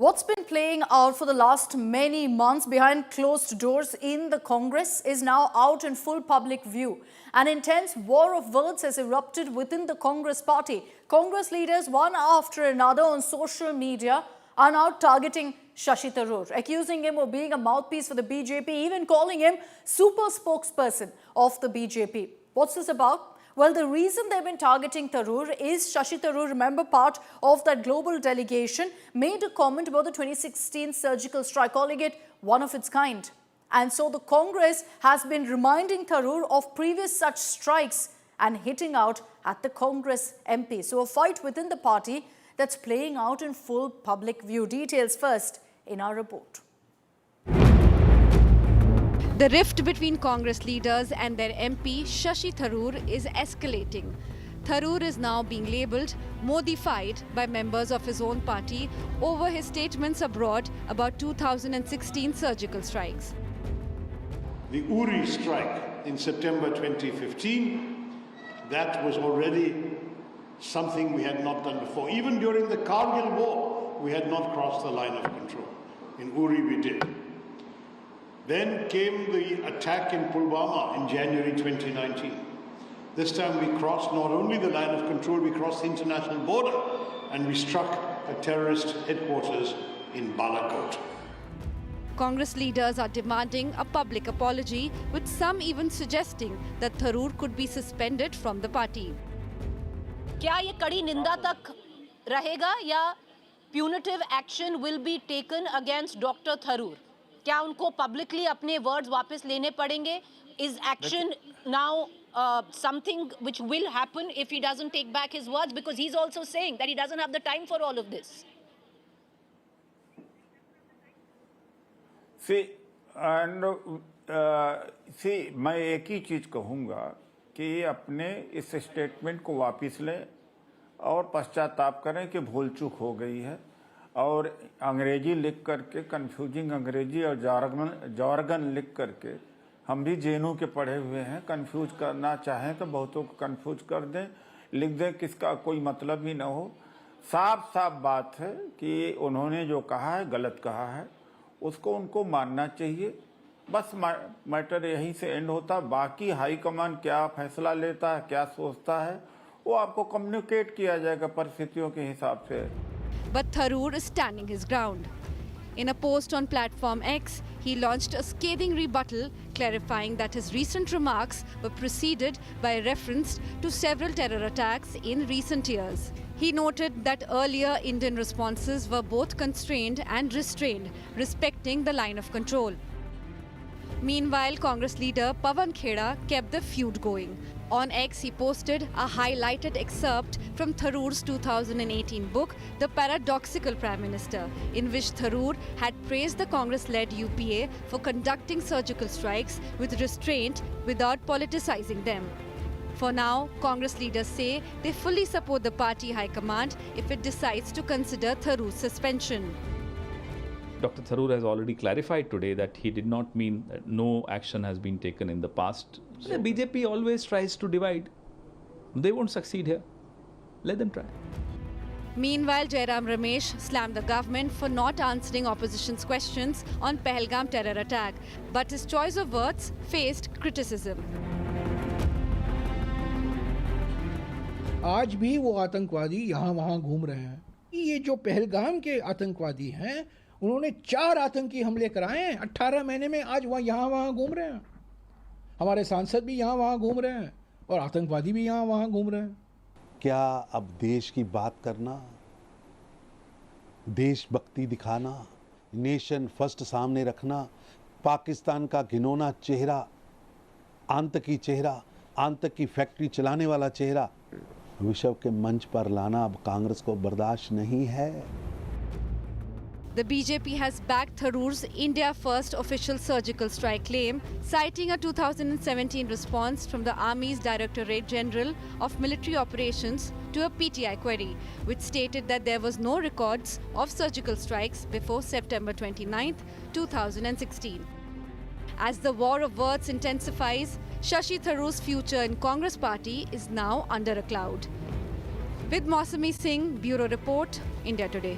What's been playing out for the last many months behind closed doors in the Congress is now out in full public view. An intense war of words has erupted within the Congress party. Congress leaders, one after another on social media, are now targeting Shashi Tharoor, accusing him of being a mouthpiece for the BJP, even calling him super spokesperson of the BJP. What's this about? Well, the reason they've been targeting Tharoor is Shashi Tharoor, remember, part of that global delegation, made a comment about the 2016 surgical strike, calling it one of its kind. And so the Congress has been reminding Tharoor of previous such strikes and hitting out at the Congress MP. So a fight within the party that's playing out in full public view. Details first in our report. The rift between Congress leaders and their MP Shashi Tharoor is escalating. Tharoor is now being labelled Modified by members of his own party over his statements abroad about 2016 surgical strikes. The Uri strike in September 2015, that was already something we had not done before. Even during the Kargil war, we had not crossed the line of control. In Uri we did. Then came the attack in Pulwama in January 2019. This time we crossed not only the line of control, we crossed the international border and we struck a terrorist headquarters in Balakot. Congress leaders are demanding a public apology, with some even suggesting that Tharoor could be suspended from the party. क्या ये कड़ी निंदा तक रहेगा या punitive action will be taken against Dr. Tharoor? क्या उनको publicly अपने words वापस लेने पड़ेंगे? Is action now something which will happen if he doesn't take back his words? Because he's also saying that he doesn't have the time for all of this. See, मैं एक ही चीज़ कहूँगा कि ये अपने इस स्टेटमेंट को वापस लें और पश्चाताप करें कि भूल चूक हो गई है, और अंग्रेजी लिख करके, कंफ्यूजिंग अंग्रेजी और जार्गन लिख करके, हम भी जेनू के पढ़े हुए हैं, कंफ्यूज करना चाहें तो बहुतों को कंफ्यूज कर दें, लिख दें, किसका कोई मतलब ही ना हो। साफ साफ बात है कि उन्होंने जो कहा है गलत कहा है, उसको उनको मानना चाहिए। बस मैटर यहीं से एंड होता। बाकी हाई कमान क्या फैसला लेता है, क्या सोचता है, वो आपको कम्युनिकेट किया जाएगा परिस्थितियों के हिसाब से। But Tharoor is standing his ground. In a post on platform X, he launched a scathing rebuttal, clarifying that his recent remarks were preceded by a reference to several terror attacks in recent years. He noted that earlier Indian responses were both constrained and restrained, respecting the line of control. Meanwhile, Congress leader Pawan Kheda kept the feud going. On X, he posted a highlighted excerpt from Tharoor's 2018 book, The Paradoxical Prime Minister, in which Tharoor had praised the Congress-led UPA for conducting surgical strikes with restraint without politicizing them. For now, Congress leaders say they fully support the party high command if it decides to consider Tharoor's suspension. Dr. Tharoor has already clarified today that he did not mean that no action has been taken in the past. The BJP always tries to divide. They won't succeed here. Let them try. Meanwhile, Jairam Ramesh slammed the government for not answering opposition's questions on Pahalgam terror attack, but his choice of words faced criticism. आज भी वो आतंकवादी यहाँ वहाँ घूम रहे हैं। ये जो पहलगाम के आतंकवादी हैं, उन्होंने 4 आतंकी हमले कराए हैं 18 महीने में। आज वहाँ यहाँ वहाँ घूम रहे हैं। हमारे सांसद भी यहाँ वहाँ घूम रहे हैं और आतंकवादी भी यहाँ वहाँ घूम रहे हैं। क्या अब देश की बात करना, देशभक्ति दिखाना, नेशन फर्स्ट सामने रखना, पाकिस्तान का घिनौना चेहरा, आतंकी चेहरा, आतंकी फैक्ट्री चलाने वाला चेहरा विश्व के मंच पर लाना अब कांग्रेस को बर्दाश्त नहीं है। The BJP has backed Tharoor's India First official surgical strike claim, citing a 2017 response from the Army's Directorate General of Military Operations to a PTI query, which stated that there was no records of surgical strikes before September 29, 2016. As the war of words intensifies, Shashi Tharoor's future in Congress party is now under a cloud. With Mausami Singh, Bureau Report, India Today.